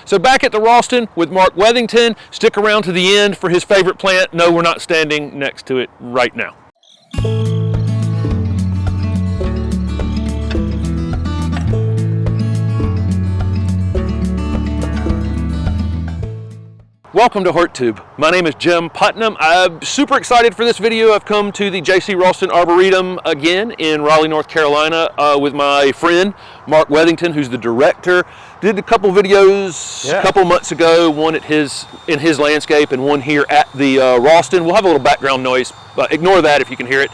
So back at the Raulston with Mark Weathington. Stick around to the end for his favorite plant. No, we're not standing next to it right now. Welcome to HortTube. My name is Jim Putnam. I'm super excited for this video. I've come to the JC Raulston Arboretum again in Raleigh, North Carolina with my friend Mark Weathington, who's the director. Did a couple videos a couple months ago, one at in his landscape and one here at the Raulston. We'll have a little background noise, but ignore that if you can hear it.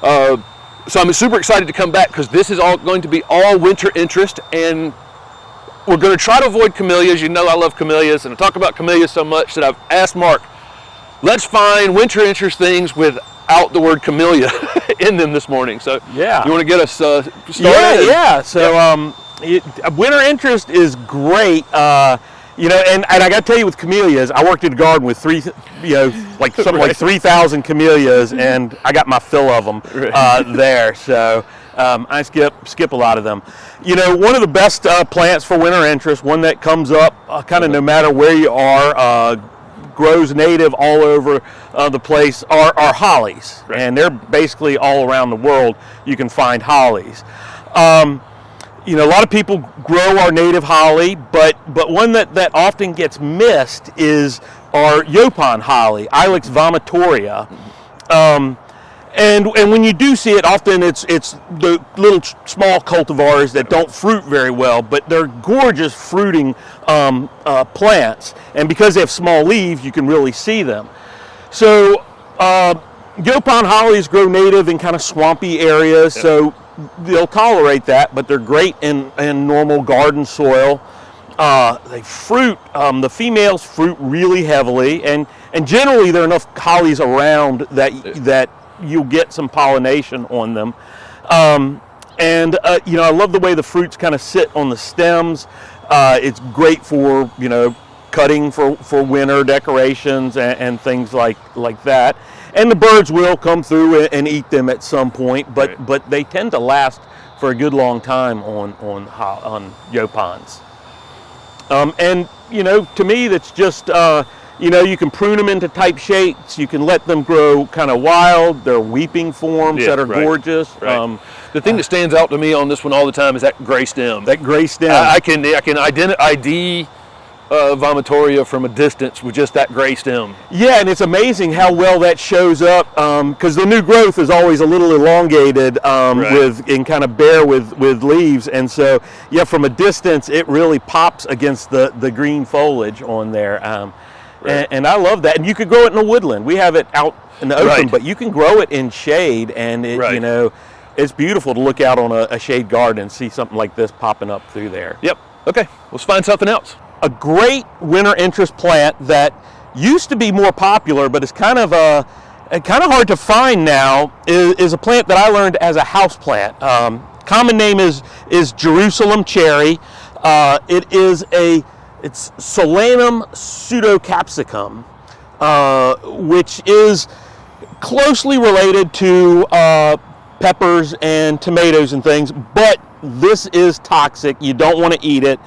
So I'm super excited to come back because this is all going to be all winter interest, and we're going to try to avoid camellias. You know I love camellias, and I talk about camellias so much that I've asked Mark, let's find winter interest things without the word camellia in them this morning. So you want to get us started? So winter interest is great. You know, and I got to tell you, with camellias, I worked in a garden with like 3,000 camellias, and I got my fill of them there. So I skip a lot of them. You know, one of the best plants for winter interest, one that comes up kind of no matter where you are, grows native all over the place, are hollies. Right. And they're basically all around the world. You can find hollies. You know, a lot of people grow our native holly, but one that often gets missed is our Yaupon holly, Ilex vomitoria. And when you do see it, often it's the little small cultivars that don't fruit very well, but they're gorgeous fruiting plants. And because they have small leaves, you can really see them. So Yaupon hollies grow native in kind of swampy areas, so they'll tolerate that, but they're great in normal garden soil. They fruit, the females fruit really heavily, and generally there are enough hollies around that you'll get some pollination on them. You know, I love the way the fruits kind of sit on the stems. It's great for, you know, cutting for winter decorations and things like that. And the birds will come through and eat them at some point, but they tend to last for a good long time on Yaupons. And you know, to me, that's just you know, you can prune them into type shapes. You can let them grow kind of wild. They're weeping forms that are gorgeous. Right. The thing that stands out to me on this one all the time is that gray stem. That gray stem. I can ID vomitoria from a distance with just that gray stem. Yeah, and it's amazing how well that shows up, because the new growth is always a little elongated and kind of bare with leaves, and so from a distance it really pops against the green foliage on there. And I love that. And you could grow it in a woodland. We have it out in the open, but you can grow it in shade, and it, you know, it's beautiful to look out on a shade garden and see something like this popping up through there. Yep. Okay, let's find something else. A great winter interest plant that used to be more popular, but is kind of hard to find now, is a plant that I learned as a house plant. Common name is Jerusalem cherry. It's Solanum pseudocapsicum, which is closely related to peppers and tomatoes and things, but this is toxic. You don't want to eat it.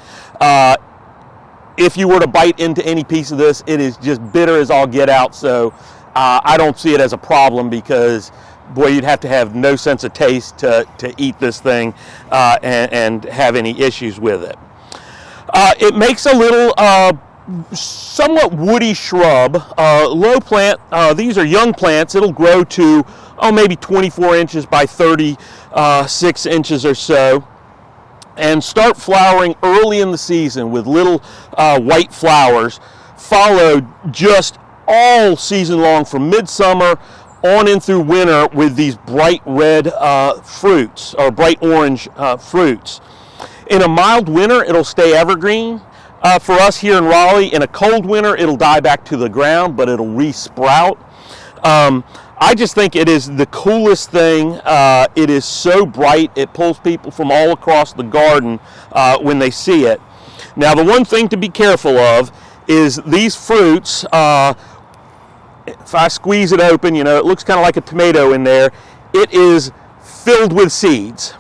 If you were to bite into any piece of this, it is just bitter as all get out, so I don't see it as a problem, because boy, you'd have to have no sense of taste to eat this thing and have any issues with it. It makes a little somewhat woody shrub, low plant. These are young plants. It'll grow to maybe 24 inches by 36 inches or so, and start flowering early in the season with little white flowers, followed just all season long from midsummer on in through winter with these bright red fruits, or bright orange fruits. In a mild winter, it'll stay evergreen. For us here in Raleigh, in a cold winter, it'll die back to the ground, but it'll re-sprout. I just think it is the coolest thing. It is so bright, it pulls people from all across the garden when they see it. Now, the one thing to be careful of is these fruits, if I squeeze it open, you know, it looks kind of like a tomato in there. It is filled with seeds.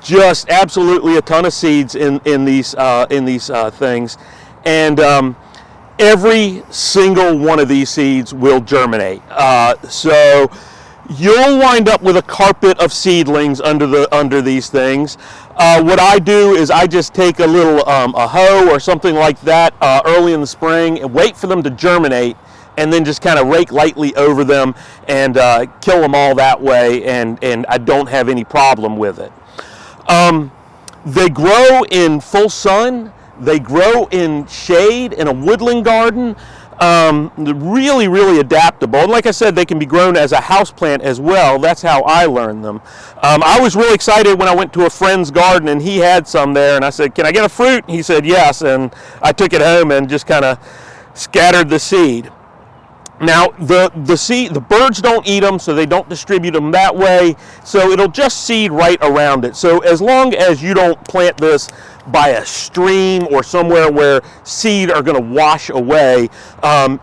just absolutely a ton of seeds in these things, and every single one of these seeds will germinate. So you'll wind up with a carpet of seedlings under these things. What I do is I just take a little a hoe or something like that early in the spring and wait for them to germinate, and then just kind of rake lightly over them and kill them all that way, and I don't have any problem with it. They grow in full sun. They grow in shade in a woodland garden. Really, really adaptable. And like I said, they can be grown as a houseplant as well. That's how I learned them. I was really excited when I went to a friend's garden and he had some there, and I said, "Can I get a fruit?" And he said yes, and I took it home and just kind of scattered the seed. Now, the birds don't eat them, so they don't distribute them that way, so it'll just seed right around it. So as long as you don't plant this by a stream or somewhere where seed are going to wash away,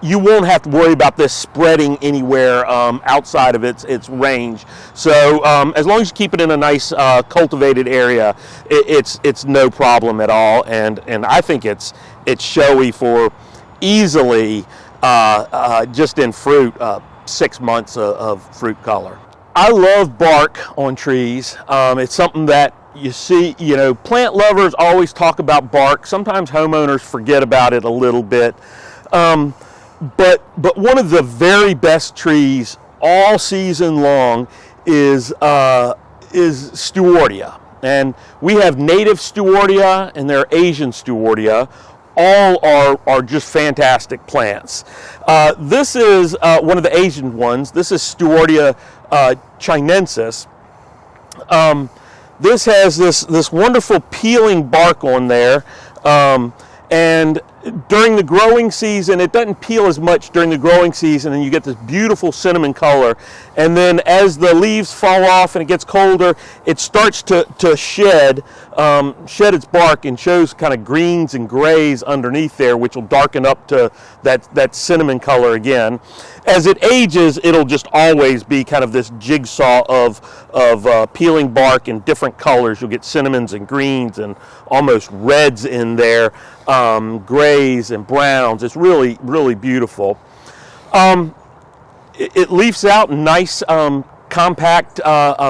you won't have to worry about this spreading anywhere outside of its range. So as long as you keep it in a nice cultivated area, it's no problem at all, and I think it's showy for easily just in fruit, 6 months of fruit color. I love bark on trees. It's something that you see, plant lovers always talk about bark. Sometimes homeowners forget about it a little bit. But one of the very best trees all season long is Stewartia. And we have native Stewartia and there are Asian Stewartia. All are just fantastic plants. This is one of the Asian ones. This is Stewartia sinensis. This has this wonderful peeling bark on there, and during the growing season, it doesn't peel as much during the growing season, and you get this beautiful cinnamon color. And then as the leaves fall off and it gets colder, it starts to shed its bark and shows kind of greens and grays underneath there, which will darken up to that cinnamon color again. As it ages, it'll just always be kind of this jigsaw of peeling bark in different colors. You'll get cinnamons and greens and almost reds in there, grays and browns. It's really, really beautiful. It leaves out nice, compact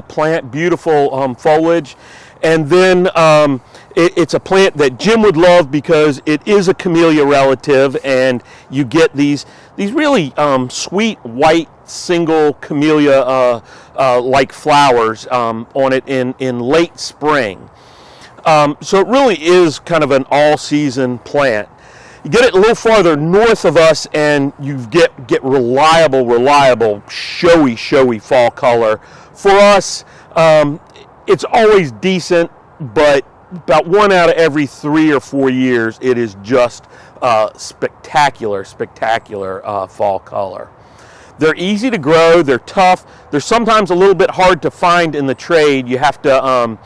plant, beautiful foliage. And then it's a plant that Jim would love because it is a camellia relative, and you get these really sweet white single camellia like flowers on it in late spring. So it really is kind of an all-season plant. You get it a little farther north of us, and you get reliable, showy fall color. For us, it's always decent, but about 1 out of every 3 or 4 years, it is just spectacular fall color. They're easy to grow. They're tough. They're sometimes a little bit hard to find in the trade. You have to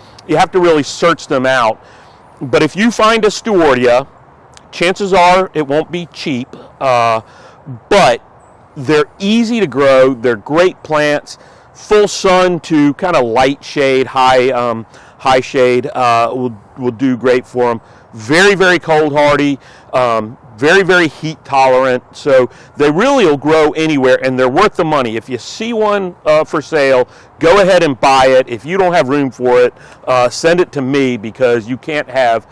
really search them out. But if you find a Stewartia, chances are it won't be cheap, but they're easy to grow. They're great plants. Full sun to kind of light shade, high shade will do great for them. Very, very cold hardy, very, very heat tolerant. So they really will grow anywhere, and they're worth the money. If you see one for sale, go ahead and buy it. If you don't have room for it, send it to me, because you can't have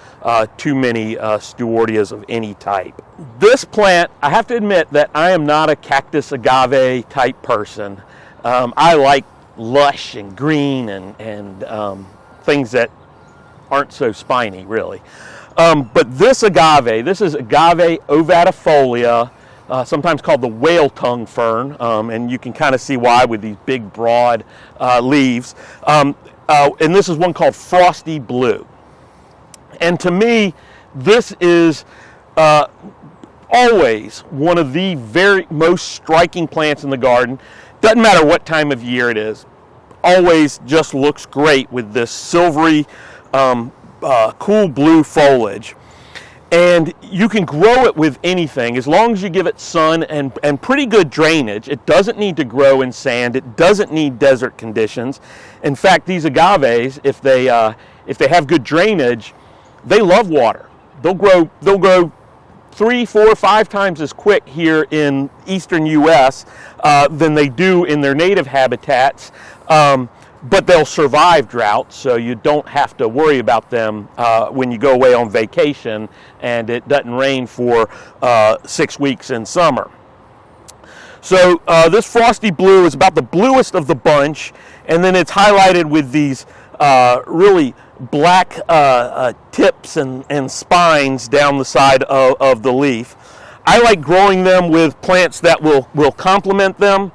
too many Stewartias of any type. This plant, I have to admit that I am not a cactus agave type person. I like lush and green and things that aren't so spiny, really. But this agave, this is Agave ovatifolia, sometimes called the whale tongue fern, and you can kind of see why with these big, broad leaves. And this is one called Frosty Blue. And to me, this is always one of the very most striking plants in the garden. Doesn't matter what time of year it is, always just looks great with this silvery, cool blue foliage. And you can grow it with anything as long as you give it sun and pretty good drainage. It doesn't need to grow in sand. It doesn't need desert conditions. In fact, these agaves, if they have good drainage, they love water. They'll grow 3, 4, 5 times as quick here in eastern U.S. Than they do in their native habitats. But they'll survive drought, so you don't have to worry about them when you go away on vacation and it doesn't rain for 6 weeks in summer. So this frosty blue is about the bluest of the bunch, and then it's highlighted with these really black tips and spines down the side of the leaf. I like growing them with plants that will complement them.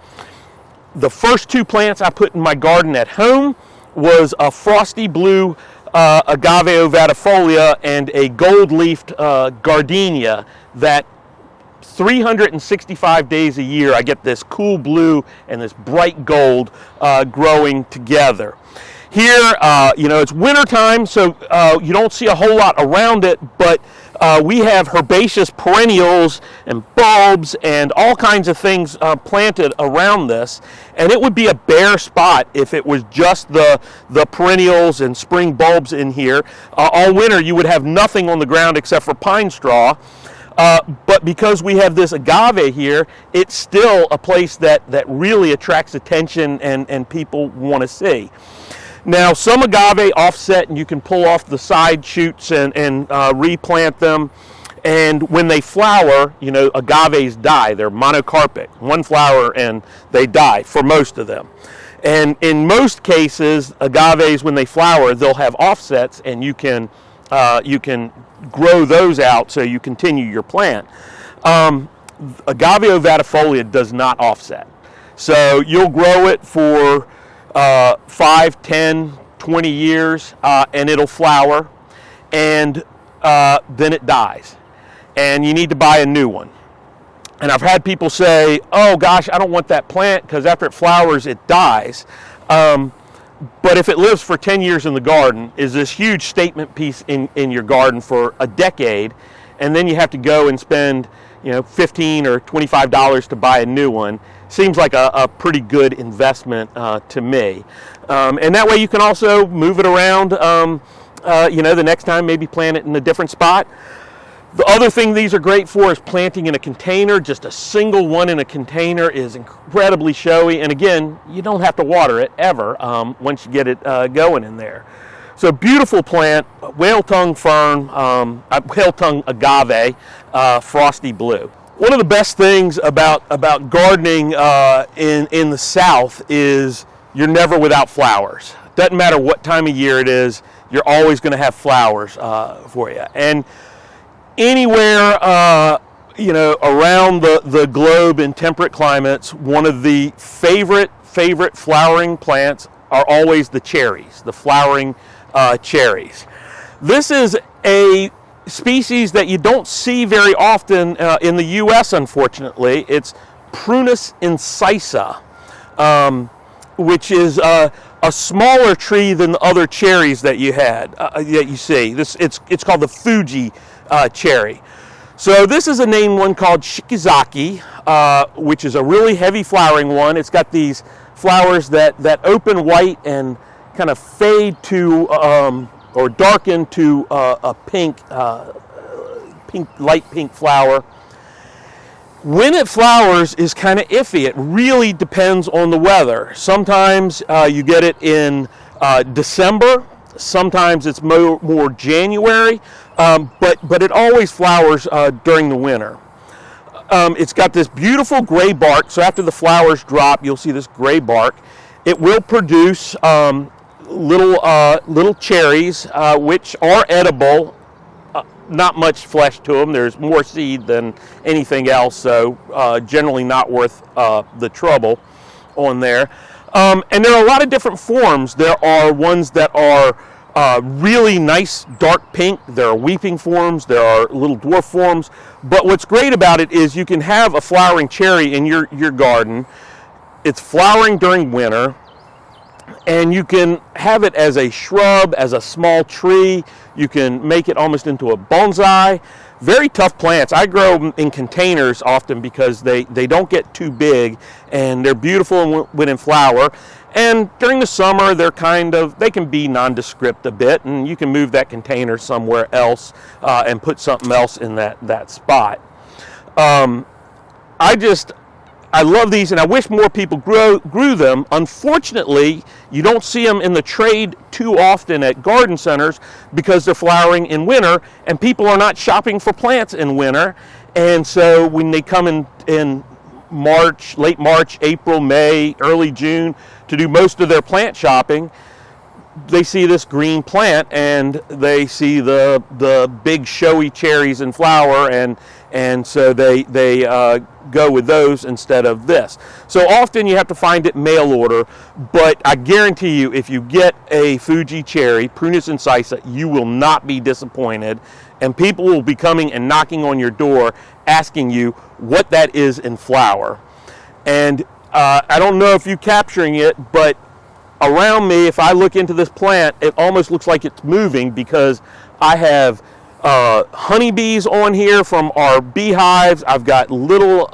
The first 2 plants I put in my garden at home was a frosty blue agave ovatifolia and a gold-leafed gardenia that 365 days a year I get this cool blue and this bright gold growing together. Here, it's wintertime, so you don't see a whole lot around it, but we have herbaceous perennials and bulbs and all kinds of things planted around this, and it would be a bare spot if it was just the perennials and spring bulbs in here. All winter you would have nothing on the ground except for pine straw, but because we have this agave here, it's still a place that really attracts attention and people want to see. Now, some agave offset and you can pull off the side shoots and replant them. And when they flower, agaves die. They're monocarpic. One flower and they die for most of them. And in most cases, agaves, when they flower, they'll have offsets and you can grow those out so you continue your plant. Agave ovatifolia does not offset. So you'll grow it for 5, 10, 20 years, and it'll flower, and then it dies, and you need to buy a new one. And I've had people say, oh gosh, I don't want that plant because after it flowers, it dies. But if it lives for 10 years in the garden, is this huge statement piece in your garden for a decade, and then you have to go and spend $15 or $25 to buy a new one. Seems like a pretty good investment to me. And that way you can also move it around, the next time maybe plant it in a different spot. The other thing these are great for is planting in a container. Just a single one in a container is incredibly showy. And again, you don't have to water it ever once you get it going in there. So beautiful plant, whale-tongue fern, whale-tongue agave, frosty blue. One of the best things about gardening in the South is you're never without flowers. Doesn't matter what time of year it is, you're always going to have flowers for you. And anywhere around the globe in temperate climates, one of the favorite flowering plants are always the cherries, the flowering cherries. This is a species that you don't see very often in the U.S., unfortunately. It's Prunus incisa, which is a smaller tree than the other cherries that you see. It's called the Fuji Cherry. So this is a named one called Shikizaki, which is a really heavy flowering one. It's got these flowers that open white and kind of fade to or darken to a light pink flower. When it flowers is kind of iffy. It really depends on the weather. Sometimes you get it in December. Sometimes it's more January, but it always flowers during the winter. It's got this beautiful gray bark, so after the flowers drop, you'll see this gray bark. It will produce little cherries, which are edible. Not much flesh to them. There's more seed than anything else, so generally not worth the trouble on there. And there are a lot of different forms. There are ones that are really nice dark pink. There are weeping forms. There are little dwarf forms. But what's great about it is you can have a flowering cherry in your garden. It's flowering during winter, and you can have it as a shrub, as a small tree. You can make it almost into a bonsai. very tough plants. I grow them in containers often because they don't get too big, and they're beautiful when in flower. And during the summer, they can be nondescript a bit, and you can move that container somewhere else and put something else in that spot. I love these, and I wish more people grew them. Unfortunately, you don't see them in the trade too often at garden centers because they're flowering in winter, and people are not shopping for plants in winter. And so when they come in March, late March, April, May, early June to do most of their plant shopping, they see this green plant and they see the big showy cherries in flower, and so they go with those instead of this. So often you have to find it mail order, but I guarantee you, if you get a Fuji Cherry, Prunus incisa, you will not be disappointed, and people will be coming and knocking on your door asking you what that is in flower. And I don't know if you're capturing it, but around me, if I look into this plant, it almost looks like it's moving because I have honeybees on here from our beehives. I've got little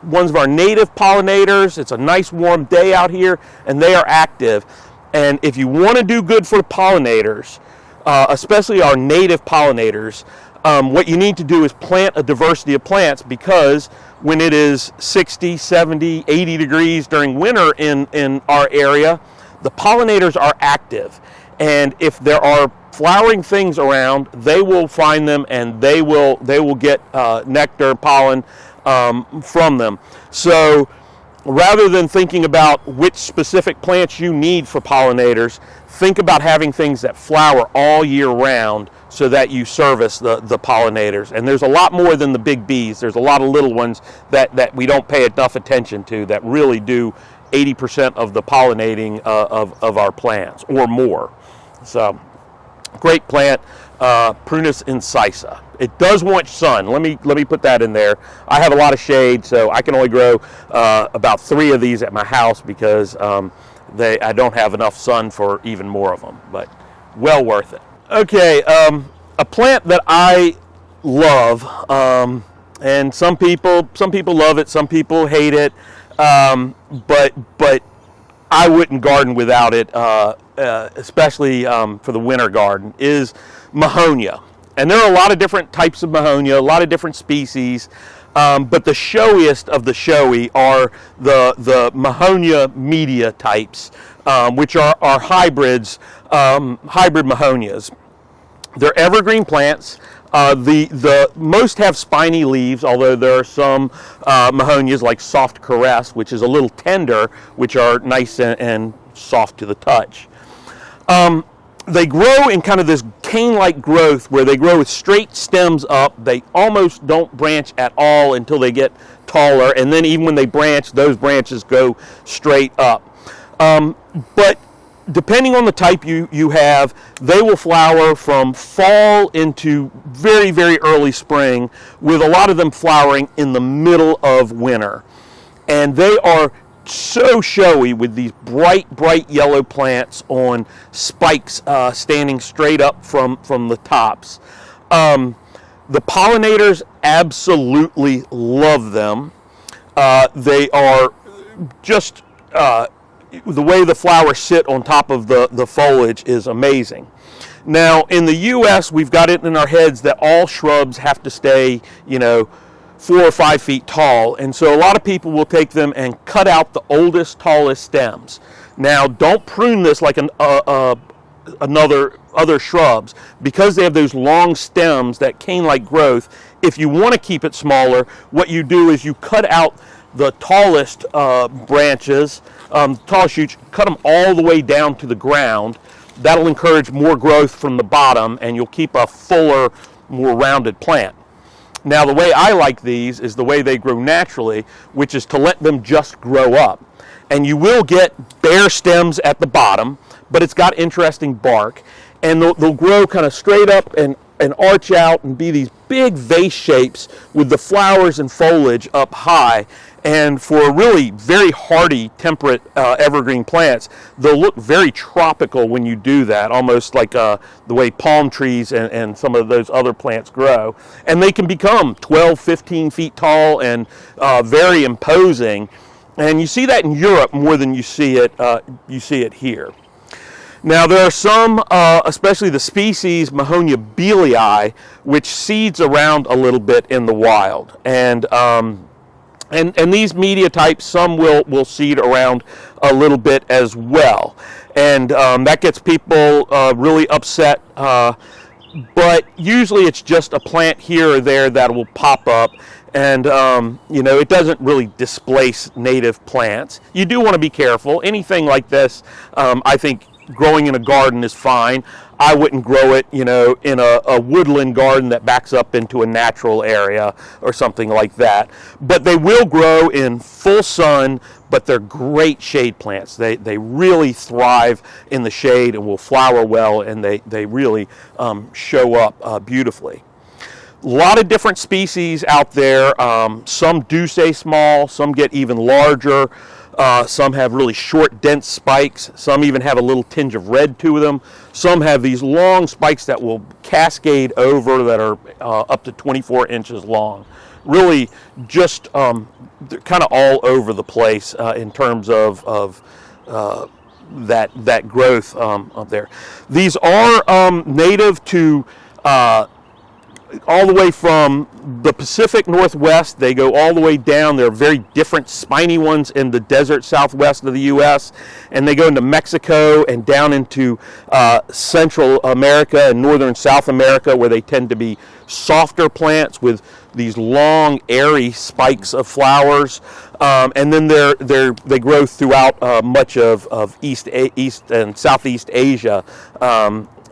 ones of our native pollinators. It's a nice warm day out here, and they are active. And if you want to do good for the pollinators, especially our native pollinators, what you need to do is plant a diversity of plants, because when it is 60, 70, 80 degrees during winter in our area, the pollinators are active. And if there are flowering things around, they will find them, and they will get nectar, pollen from them. So rather than thinking about which specific plants you need for pollinators, think about having things that flower all year round so that you service the pollinators. And there's a lot more than the big bees. There's a lot of little ones that we don't pay enough attention to that really do 80% of the pollinating of our plants or more. So great plant, Prunus incisa. It does want sun. Let me put that in there. I have a lot of shade, so I can only grow about 3 of these at my house because I don't have enough sun for even more of them, but well worth it. Okay, a plant that I love, and some people love it, some people hate it, but I wouldn't garden without it, especially for the winter garden, is Mahonia. And there are a lot of different types of Mahonia, a lot of different species, but the showiest of the showy are the Mahonia media types, which are hybrids, hybrid Mahonias. They're evergreen plants. The most have spiny leaves, although there are some Mahonias like soft caress, which is a little tender, which are nice and soft to the touch. They grow in kind of this cane-like growth where they grow with straight stems up. They almost don't branch at all until they get taller, and then even when they branch, those branches go straight up. But depending on the type you have, they will flower from fall into very, very early spring, with a lot of them flowering in the middle of winter. And they are so showy with these bright yellow plants on spikes standing straight up from the tops. The pollinators absolutely love them. They are just the way the flowers sit on top of the foliage is amazing. Now, in the U.S., we've got it in our heads that all shrubs have to stay, 4 or 5 feet tall, and so a lot of people will take them and cut out the oldest, tallest stems. Now, don't prune this like other shrubs, because they have those long stems, that cane-like growth. If you want to keep it smaller, what you do is you cut out the tallest branches, tall shoots, cut them all the way down to the ground. That'll encourage more growth from the bottom, and you'll keep a fuller, more rounded plant. Now, the way I like these is the way they grow naturally, which is to let them just grow up. And you will get bare stems at the bottom, but it's got interesting bark, and they'll grow kind of straight up and arch out and be these big vase shapes with the flowers and foliage up high. And for really very hardy, temperate evergreen plants, they'll look very tropical when you do that, almost like the way palm trees and some of those other plants grow. And they can become 12, 15 feet tall and very imposing. And you see that in Europe more than you see it here. Now there are some, especially the species Mahonia belii, which seeds around a little bit in the wild. And these media types, some will seed around a little bit as well. And that gets people really upset. But usually it's just a plant here or there that will pop up. And, you know, it doesn't really displace native plants. You do want to be careful. Anything like this, I think growing in a garden is fine. I wouldn't grow it, you know, in a woodland garden that backs up into a natural area or something like that. But they will grow in full sun, but they're great shade plants. They really thrive in the shade and will flower well, and they really show up beautifully. A lot of different species out there. Some do stay small, some get even larger. Some have really short, dense spikes. Some even have a little tinge of red to them. Some have these long spikes that will cascade over that are up to 24 inches long. Really just they're kind of all over the place in terms of that growth up there. These are native to all the way from the Pacific Northwest. They go all the way down. There are very different spiny ones in the desert southwest of the U.S., and they go into Mexico and down into Central America and northern South America, where they tend to be softer plants with these long, airy spikes of flowers. And then they grow throughout much of East and Southeast Asia,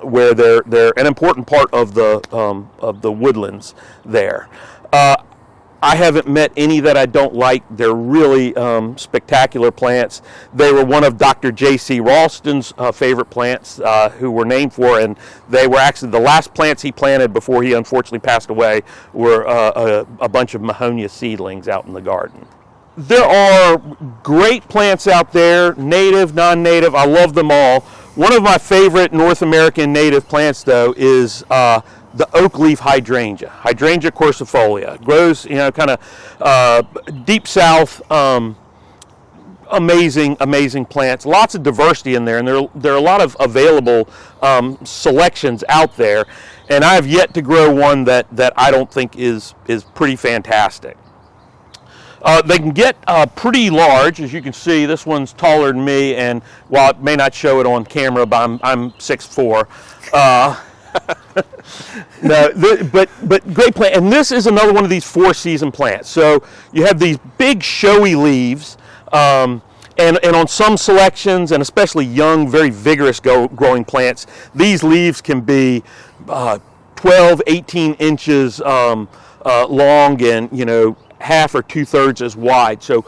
where they're an important part of the woodlands there. I haven't met any that I don't like. They're really spectacular plants. They were one of Dr. JC Raulston's favorite plants, who were named for, and they were actually the last plants he planted before he unfortunately passed away were a bunch of Mahonia seedlings out in the garden. There are great plants out there, native, non-native. I love them all. One of my favorite North American native plants, though, is the Oak Leaf Hydrangea, Hydrangea quercifolia. It grows, you know, kind of deep south. Amazing plants. Lots of diversity in there, and there are a lot of available selections out there. And I have yet to grow one that I don't think is pretty fantastic. They can get pretty large. As you can see, this one's taller than me, and while it may not show it on camera, but I'm 6'4". But great plant. And this is another one of these 4-season plants. So you have these big showy leaves, and on some selections, and especially young, very vigorous growing plants, these leaves can be 12, 18 inches long, and, you know, half or 2/3 as wide, so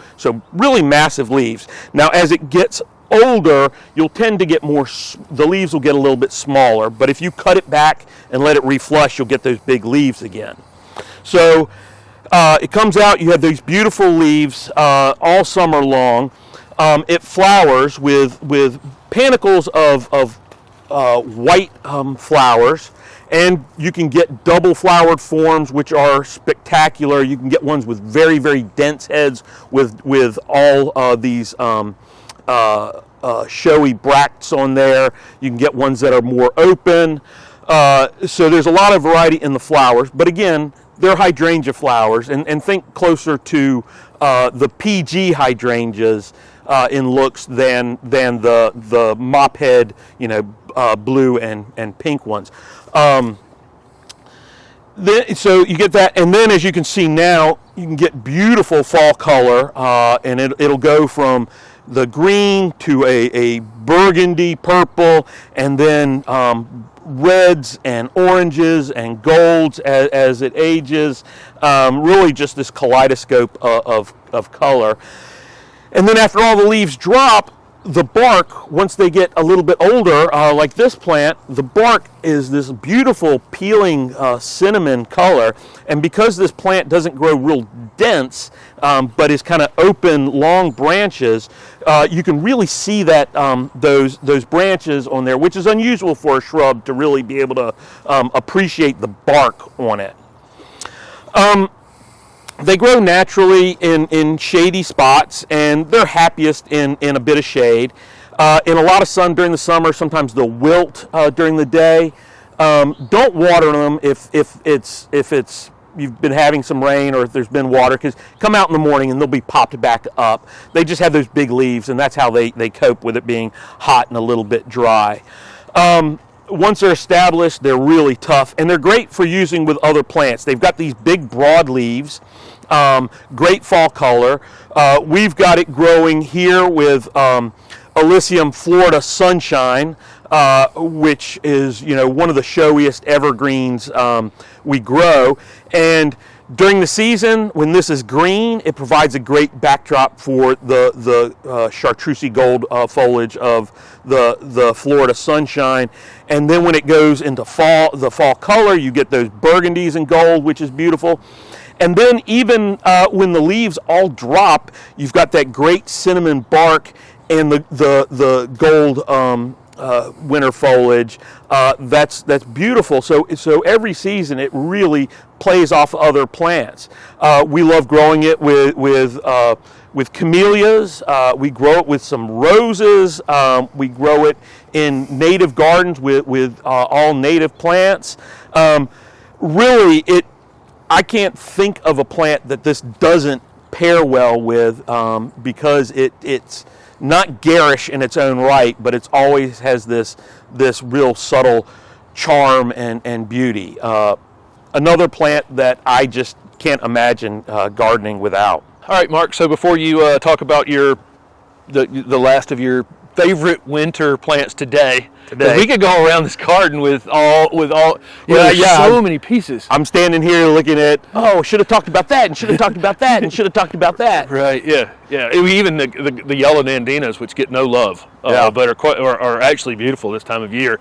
really massive leaves. Now as it gets older, you'll tend to get the leaves will get a little bit smaller, but if you cut it back and let it reflush, you'll get those big leaves again. So it comes out, you have these beautiful leaves all summer long. It flowers with panicles of white flowers. And you can get double flowered forms, which are spectacular. You can get ones with very, very dense heads with all these showy bracts on there. You can get ones that are more open. So there's a lot of variety in the flowers. But again, they're hydrangea flowers. And think closer to the PG hydrangeas in looks than the mop head, you know, blue and pink ones. So you get that, and then as you can see now, you can get beautiful fall color, and it'll go from the green to a burgundy purple, and then reds and oranges and golds as it ages. Really just this kaleidoscope of color. And then after all the leaves drop, the bark, once they get a little bit older, like this plant, the bark is this beautiful peeling cinnamon color. And because this plant doesn't grow real dense, but is kind of open, long branches, you can really see that those branches on there, which is unusual for a shrub to really be able to appreciate the bark on it. They grow naturally in shady spots, and they're happiest in a bit of shade. In a lot of sun during the summer, sometimes they'll wilt during the day. Don't water them if it's you've been having some rain or if there's been water, because come out in the morning and they'll be popped back up. They just have those big leaves, and that's how they cope with it being hot and a little bit dry. Once they're established, they're really tough, and they're great for using with other plants. They've got these big, broad leaves, great fall color. We've got it growing here with Alyssium Florida Sunshine, which is, one of the showiest evergreens we grow. And during the season, when this is green, it provides a great backdrop for the chartreusey gold foliage of the Florida Sunshine. And then when it goes into fall, the fall color, you get those burgundies and gold, which is beautiful. And then even when the leaves all drop, you've got that great cinnamon bark and the gold winter foliage. That's beautiful. So every season it really plays off other plants. We love growing it with camellias. We grow it with some roses. We grow it in native gardens with all native plants. Really, I can't think of a plant that this doesn't pair well with, because it's not garish in its own right, but it always has this real subtle charm and beauty. Another plant that I just can't imagine gardening without. All right, Mark, so before you talk about the last of your favorite winter plants today. We could go around this garden with all so many pieces. I'm standing here looking at, should have talked about that, and should have talked about that, and should have talked about that. Right, yeah. Even the yellow nandinas, which get no love, but are actually beautiful this time of year.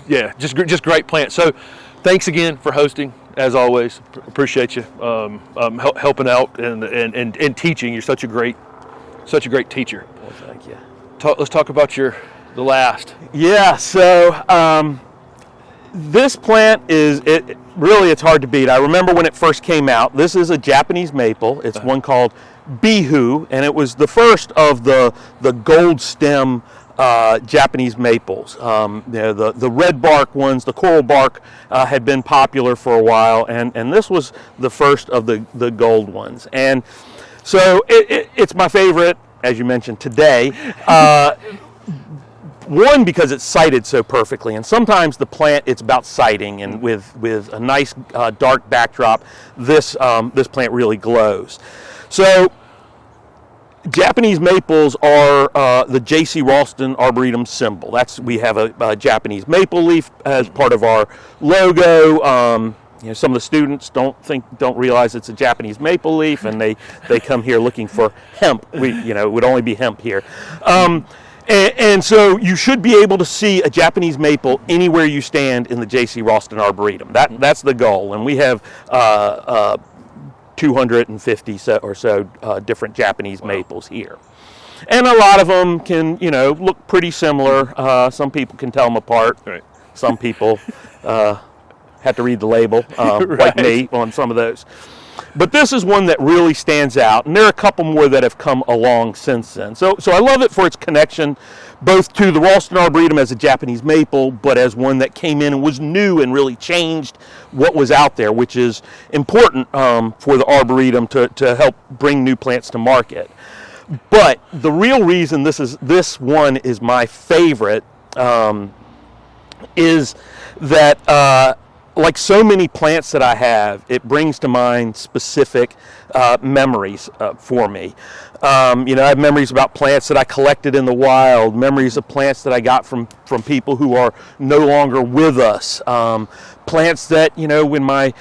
Just great plants. So thanks again for hosting, as always. Appreciate you helping out and teaching. You're such a great teacher. Well, thank you. Let's talk about the last. Yeah, so this plant it's hard to beat. I remember when it first came out. This is a Japanese maple. It's one called Bihou, and it was the first of the gold stem Japanese maples. The red bark ones, the coral bark, had been popular for a while, and this was the first of the gold ones. And so it's my favorite, as you mentioned, today. One, because it's sited so perfectly, and sometimes the plant, it's about siting, and with a nice dark backdrop, this plant really glows. So Japanese maples are the JC Raulston Arboretum symbol. We have a Japanese maple leaf as part of our logo. Some of the students don't realize it's a Japanese maple leaf, and they come here looking for hemp. It would only be hemp here. And so you should be able to see a Japanese maple anywhere you stand in the JC Raulston Arboretum. That's the goal, and we have 250 or so different Japanese maples here. And a lot of them can, look pretty similar. Some people can tell them apart. Right. Some people have to read the label, like me, on some of those. But this is one that really stands out, and there are a couple more that have come along since then. So I love it for its connection both to the Raulston Arboretum as a Japanese maple, but as one that came in and was new and really changed what was out there, which is important for the Arboretum to help bring new plants to market. But the real reason this one is my favorite is that like so many plants that I have, it brings to mind specific memories for me. You know, I have memories about plants that I collected in the wild, memories of plants that I got from people who are no longer with us. Plants that, you know, when my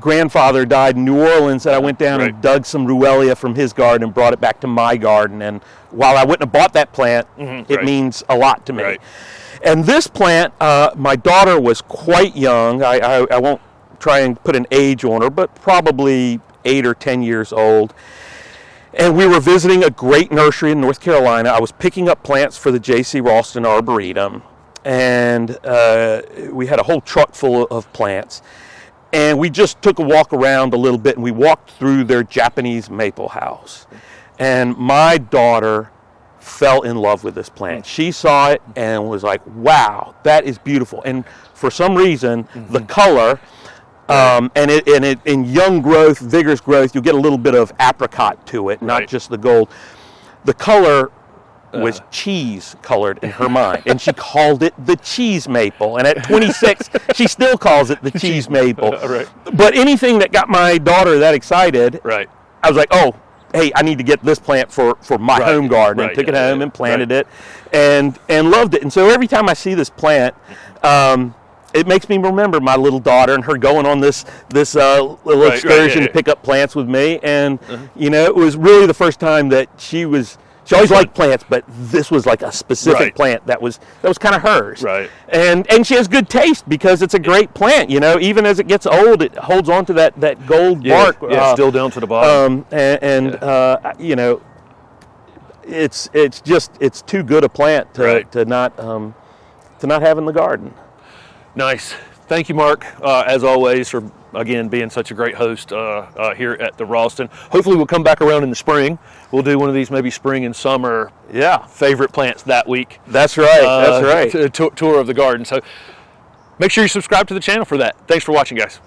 grandfather died in New Orleans, that I went down and dug some Ruellia from his garden and brought it back to my garden. And while I wouldn't have bought that plant, it means a lot to me. And this plant, my daughter was quite young. I won't try and put an age on her, but probably 8 or 10 years old. And we were visiting a great nursery in North Carolina. I was picking up plants for the JC Raulston Arboretum. And we had a whole truck full of plants. And we just took a walk around a little bit, and we walked through their Japanese maple house. And my daughter fell in love with this plant. She saw it and was like, wow, that is beautiful. And for some reason, the color, and it in young growth, vigorous growth, you get a little bit of apricot to it, not just the gold. The color was cheese colored in her mind, and she called it the cheese maple. And at 26, she still calls it the cheese maple. But anything that got my daughter that excited, I was like, oh, hey, I need to get this plant for my home garden. And took it home and planted it, and loved it. And so every time I see this plant, it makes me remember my little daughter and her going on this little excursion to pick up plants with me. And you know, it was really the first time that she always liked plants, but this was like a specific plant that was kind of hers. And she has good taste because it's a great plant. You know, even as it gets old, it holds on to that gold bark. Still down to the bottom. You know, it's too good a plant to not have in the garden. Nice. Thank you, Mark, as always, for, again, being such a great host here at the Raulston. Hopefully we'll come back around in the spring. We'll do one of these maybe spring and summer favorite plants that week. That's right. Tour of the garden. So make sure you subscribe to the channel for that. Thanks for watching, guys.